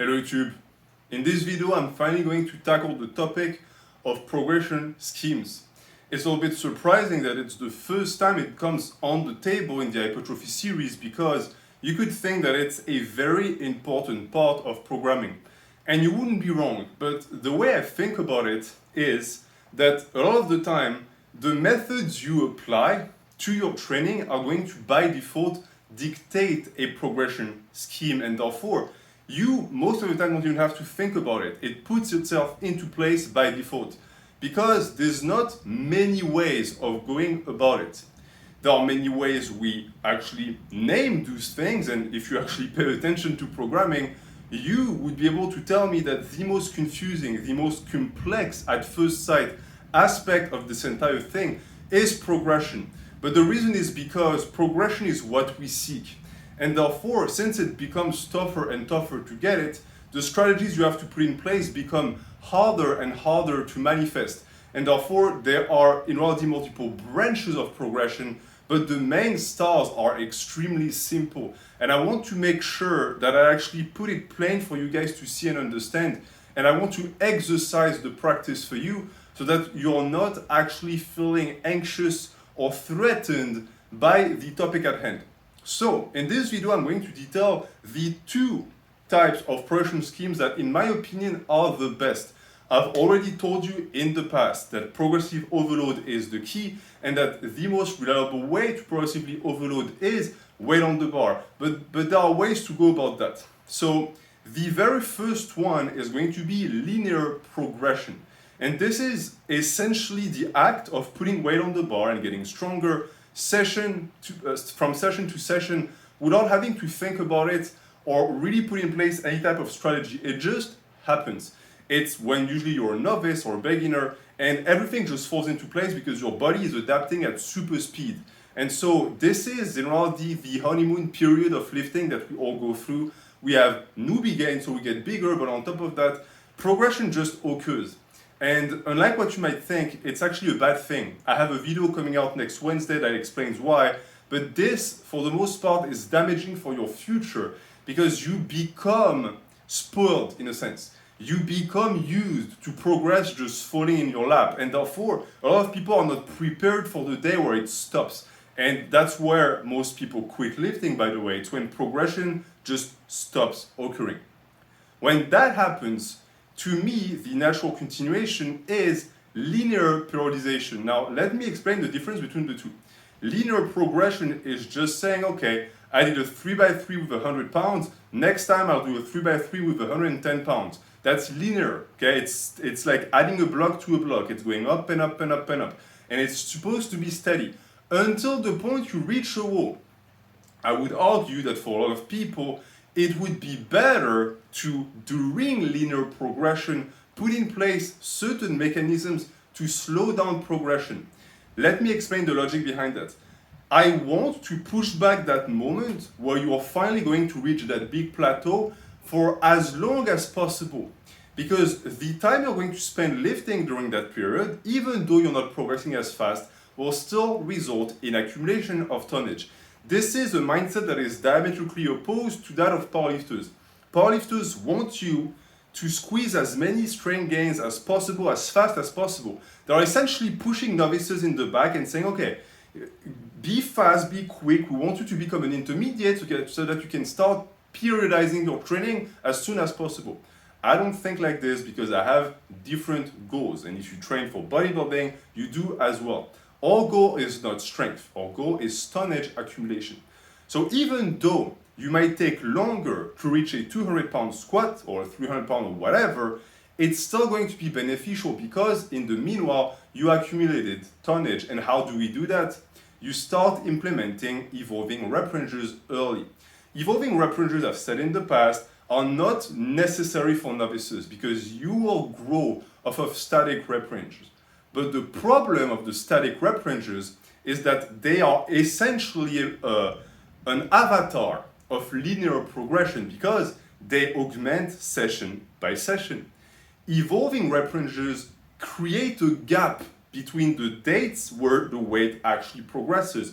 Hello YouTube. In this video I'm finally going to tackle the topic of progression schemes. It's a little bit surprising that it's the first time it comes on the table in the hypertrophy series because you could think that it's a very important part of programming. And you wouldn't be wrong, but the way I think about it is that a lot of the time the methods you apply to your training are going to by default dictate a progression scheme, and therefore you most of the time don't even have to think about it. It puts itself into place by default because there's not many ways of going about it. There are many ways we actually name those things, and if you actually pay attention to programming, you would be able to tell me that the most confusing, the most complex at first sight aspect of this entire thing is progression. But the reason is because progression is what we seek. And therefore, since it becomes tougher and tougher to get it, the strategies you have to put in place become harder and harder to manifest. And therefore, there are in reality multiple branches of progression, but the main stars are extremely simple. And I want to make sure that I actually put it plain for you guys to see and understand. And I want to exercise the practice for you so that you're not actually feeling anxious or threatened by the topic at hand. So, in this video, I'm going to detail the two types of progression schemes that, in my opinion, are the best. I've already told you in the past that progressive overload is the key and that the most reliable way to progressively overload is weight on the bar. But there are ways to go about that. So, the very first one is going to be linear progression. And this is essentially the act of putting weight on the bar and getting stronger from session to session without having to think about it or really put in place any type of strategy. It just happens. It's when usually you're a novice or a beginner and everything just falls into place because your body is adapting at super speed. And so this is in reality the honeymoon period of lifting that we all go through. We have newbie gains, so we get bigger, but on top of that, progression just occurs. And unlike what you might think, it's actually a bad thing. I have a video coming out next Wednesday that explains why, but this, for the most part, is damaging for your future because you become spoiled in a sense. You become used to progress just falling in your lap, and therefore, a lot of people are not prepared for the day where it stops. And that's where most people quit lifting, by the way. It's when progression just stops occurring. When that happens, to me, the natural continuation is linear periodization. Now, let me explain the difference between the two. Linear progression is just saying, okay, I did a 3x3 with 100 pounds. Next time I'll do a 3x3 with 110 pounds. That's linear, okay? It's like adding a block to a block. It's going up and up and up and up. And it's supposed to be steady until the point you reach a wall. I would argue that for a lot of people, it would be better to, during linear progression, put in place certain mechanisms to slow down progression. Let me explain the logic behind that. I want to push back that moment where you are finally going to reach that big plateau for as long as possible. Because the time you're going to spend lifting during that period, even though you're not progressing as fast, will still result in accumulation of tonnage. This is a mindset that is diametrically opposed to that of powerlifters. Powerlifters want you to squeeze as many strength gains as possible, as fast as possible. They're essentially pushing novices in the back and saying, okay, be fast, be quick, we want you to become an intermediate so that you can start periodizing your training as soon as possible. I don't think like this because I have different goals, and if you train for bodybuilding, you do as well. Our goal is not strength, our goal is tonnage accumulation. So even though you might take longer to reach a 200-pound squat or a 300-pound or whatever, it's still going to be beneficial because in the meanwhile, you accumulated tonnage. And how do we do that? You start implementing evolving rep ranges early. Evolving rep ranges, I've said in the past, are not necessary for novices because you will grow off of static rep ranges. But the problem of the static rep ranges is that they are essentially an avatar of linear progression because they augment session by session. Evolving rep ranges create a gap between the dates where the weight actually progresses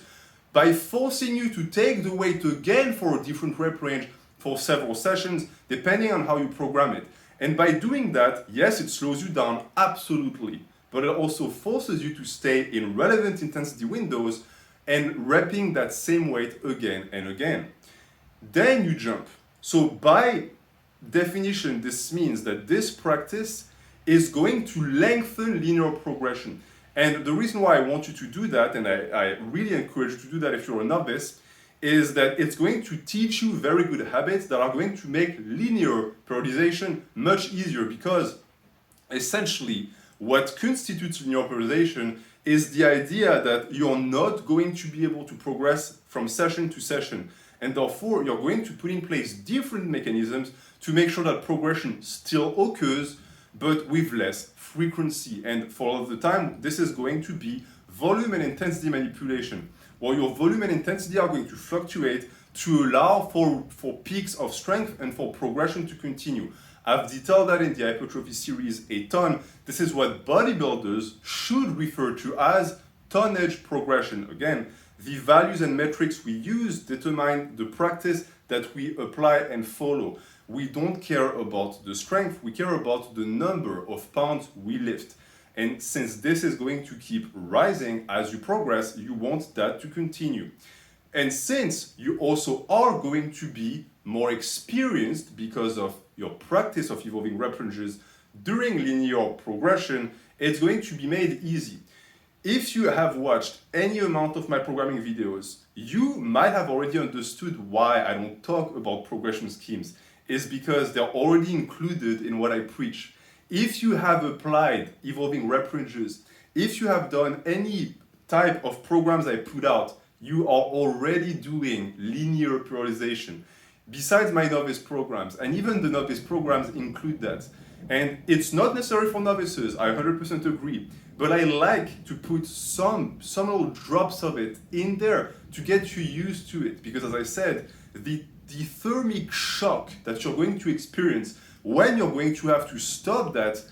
by forcing you to take the weight again for a different rep range for several sessions, depending on how you program it. And by doing that, yes, it slows you down, absolutely, but it also forces you to stay in relevant intensity windows and repping that same weight again and again. Then you jump. So by definition, this means that this practice is going to lengthen linear progression. And the reason why I want you to do that, and I really encourage you to do that if you're a novice, is that it's going to teach you very good habits that are going to make linear periodization much easier, because essentially what constitutes linear periodization is the idea that you're not going to be able to progress from session to session. And therefore, you're going to put in place different mechanisms to make sure that progression still occurs, but with less frequency. And for all of the time, this is going to be volume and intensity manipulation, where your volume and intensity are going to fluctuate to allow for peaks of strength and for progression to continue. I've detailed that in the Hypertrophy series a ton. This is what bodybuilders should refer to as tonnage progression. Again, the values and metrics we use determine the practice that we apply and follow. We don't care about the strength, we care about the number of pounds we lift. And since this is going to keep rising as you progress, you want that to continue. And since you also are going to be more experienced because of your practice of evolving rep ranges during linear progression, it's going to be made easy. If you have watched any amount of my programming videos, you might have already understood why I don't talk about progression schemes. It's because they're already included in what I preach. If you have applied evolving rep ranges, if you have done any type of programs I put out, you are already doing linear periodization. Besides my novice programs, and even the novice programs include that. And it's not necessary for novices, I 100% agree. But I like to put some little drops of it in there to get you used to it. Because as I said, the thermic shock that you're going to experience when you're going to have to stop that,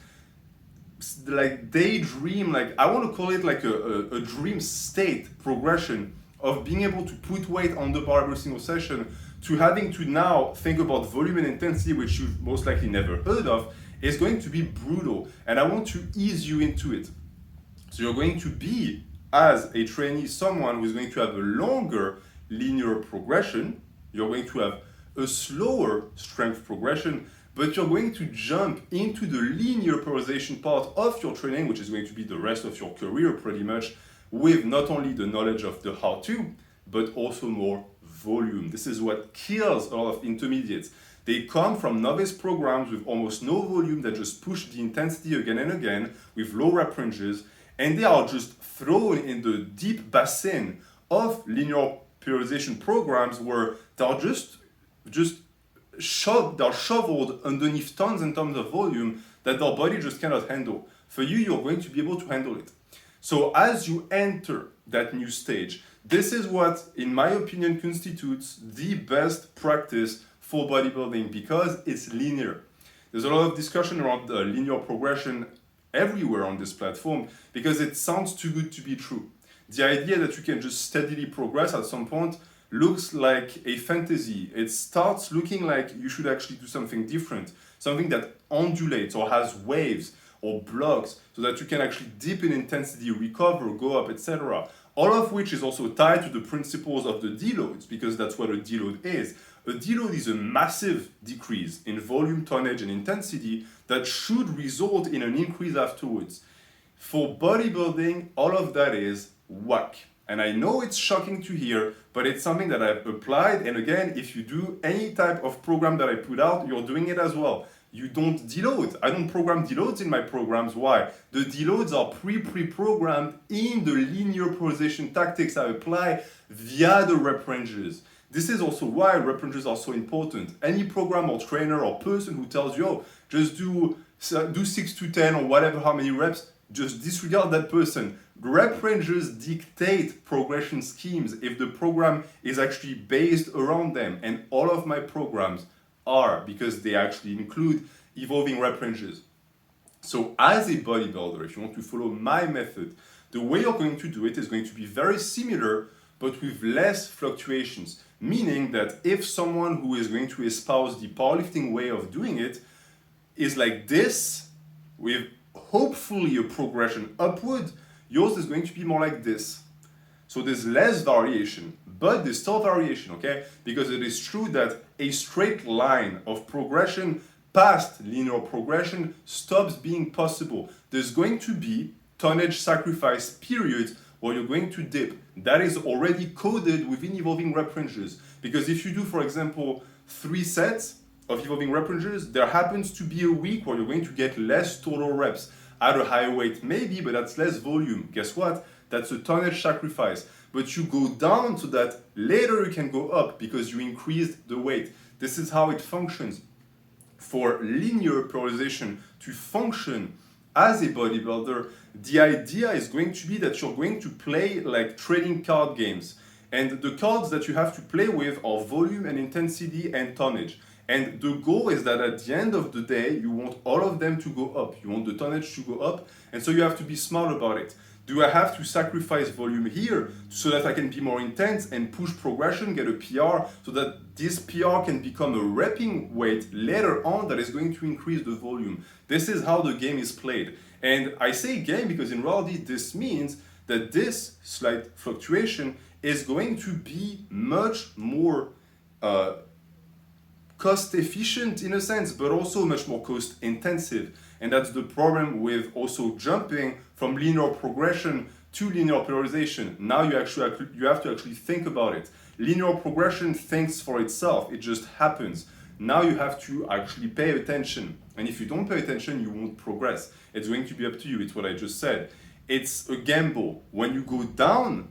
like daydream, like I want to call it like a dream state progression of being able to put weight on the bar every single session, to having to now think about volume and intensity, which you've most likely never heard of, is going to be brutal. And I want to ease you into it. So you're going to be, as a trainee, someone who's going to have a longer linear progression. You're going to have a slower strength progression, but you're going to jump into the linear periodization part of your training, which is going to be the rest of your career pretty much, with not only the knowledge of the how-to, but also more volume. This is what kills a lot of intermediates. They come from novice programs with almost no volume that just push the intensity again and again with low rep ranges, and they are just thrown in the deep basin of linear periodization programs where they're they're shoveled underneath tons and tons of volume that their body just cannot handle. For you, you're going to be able to handle it. So as you enter that new stage, this is what, in my opinion, constitutes the best practice for bodybuilding, because it's linear. There's a lot of discussion around linear progression everywhere on this platform because it sounds too good to be true. The idea that you can just steadily progress at some point looks like a fantasy. It starts looking like you should actually do something different, something that undulates or has waves or blocks so that you can actually dip in intensity, recover, go up, etc. All of which is also tied to the principles of the deloads, because that's what a deload is. A deload is a massive decrease in volume, tonnage, and intensity that should result in an increase afterwards. For bodybuilding, all of that is whack. And I know it's shocking to hear, but it's something that I've applied. And again, if you do any type of program that I put out, you're doing it as well. You don't deload. I don't program deloads in my programs. Why? The deloads are pre-programmed in the linear periodization tactics I apply via the rep ranges. This is also why rep ranges are so important. Any program or trainer or person who tells you, oh, just do 6 to 10 or whatever, how many reps, just disregard that person. Rep ranges dictate progression schemes if the program is actually based around them. And all of my programs are, because they actually include evolving rep ranges. So as a bodybuilder, if you want to follow my method, the way you're going to do it is going to be very similar, but with less fluctuations. Meaning that if someone who is going to espouse the powerlifting way of doing it is like this, with hopefully a progression upward, yours is going to be more like this. So there's less variation, but there's still variation, okay? Because it is true that a straight line of progression past linear progression stops being possible. There's going to be tonnage sacrifice periods where you're going to dip. That is already coded within evolving rep ranges. Because if you do, for example, 3 sets of evolving rep ranges, there happens to be a week where you're going to get less total reps at a higher weight, maybe, but that's less volume. Guess what? That's a tonnage sacrifice. But you go down so that later you can go up because you increased the weight. This is how it functions. For linear periodization to function as a bodybuilder, the idea is going to be that you're going to play like trading card games. And the cards that you have to play with are volume and intensity and tonnage. And the goal is that at the end of the day, you want all of them to go up. You want the tonnage to go up. And so you have to be smart about it. Do I have to sacrifice volume here so that I can be more intense and push progression, get a PR, so that this PR can become a repping weight later on that is going to increase the volume? This is how the game is played. And I say game because in reality, this means that this slight fluctuation is going to be much more cost efficient in a sense, but also much more cost intensive. And that's the problem with also jumping from linear progression to linear periodization. Now you have to actually think about it. Linear progression thinks for itself, it just happens. Now you have to actually pay attention. And if you don't pay attention, you won't progress. It's going to be up to you. It's what I just said. It's a gamble. When you go down,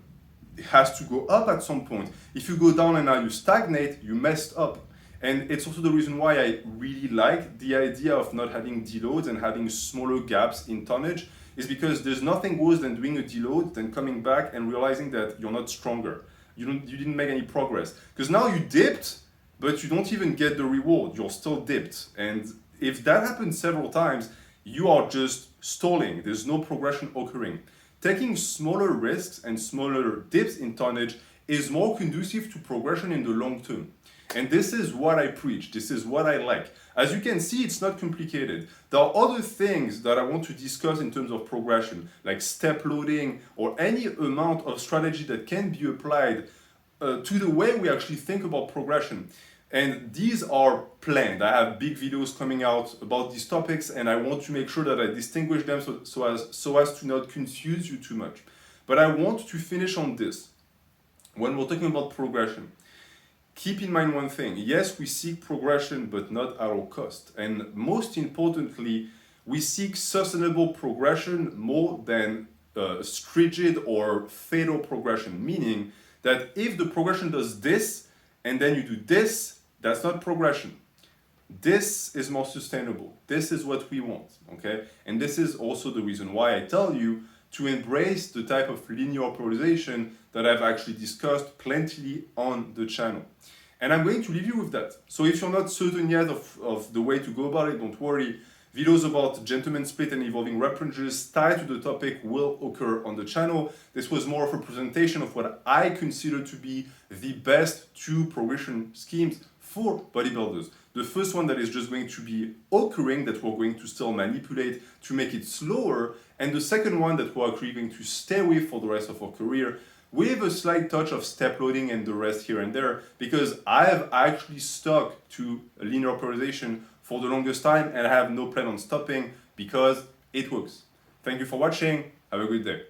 it has to go up at some point. If you go down and now you stagnate, you messed up. And it's also the reason why I really like the idea of not having deloads and having smaller gaps in tonnage, is because there's nothing worse than doing a deload than coming back and realizing that you're not stronger. You didn't make any progress. Because now you dipped, but you don't even get the reward. You're still dipped. And if that happens several times, you are just stalling. There's no progression occurring. Taking smaller risks and smaller dips in tonnage is more conducive to progression in the long term. And this is what I preach. This is what I like. As you can see, it's not complicated. There are other things that I want to discuss in terms of progression, like step loading or any amount of strategy that can be applied to the way we actually think about progression. And these are planned. I have big videos coming out about these topics, and I want to make sure that I distinguish them so as to not confuse you too much. But I want to finish on this. When we're talking about progression, keep in mind one thing. Yes, we seek progression, but not at all cost. And most importantly, we seek sustainable progression more than stringent or fatal progression. Meaning that if the progression does this, and then you do this, that's not progression. This is more sustainable. This is what we want, okay? And this is also the reason why I tell you to embrace the type of linear periodization that I've actually discussed plenty on the channel. And I'm going to leave you with that. So if you're not certain yet of the way to go about it, don't worry. Videos about gentleman split and evolving rep ranges tied to the topic will occur on the channel. This was more of a presentation of what I consider to be the best 2 progression schemes for bodybuilders. The first one that is just going to be occurring, that we're going to still manipulate to make it slower, and the second one that we're actually going to stay with for the rest of our career, with a slight touch of step loading and the rest here and there, because I have actually stuck to linear periodization for the longest time and I have no plan on stopping because it works. Thank you for watching. Have a good day.